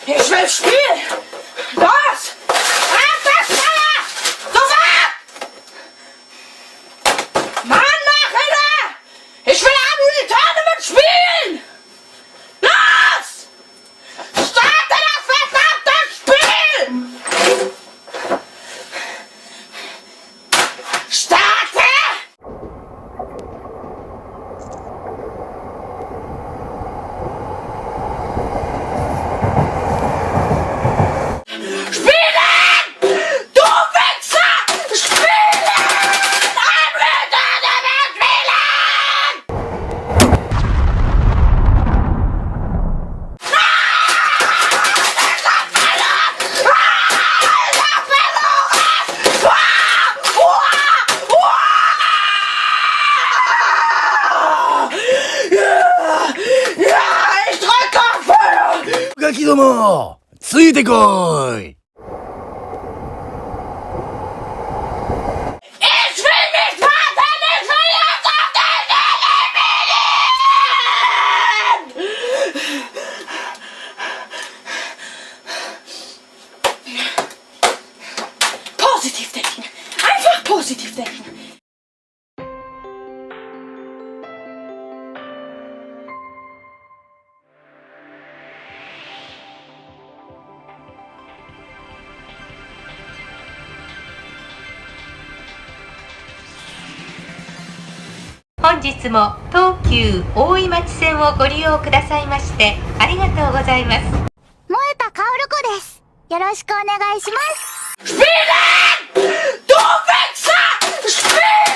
Ich will spielen! Los! Ab das Feuer! Sofort! Mann, mach hinter! Ich will am Tournament spielen! Los! Starte das verdammte Spiel! Starte!ガキども、ついてこい。Positiv denken. Einfach positiv denken.本日も東急大井町線をご利用くださいましてありがとうございます。燃えたカオル子です。よろしくお願いします。Spielen! Du Wichser! Spielen!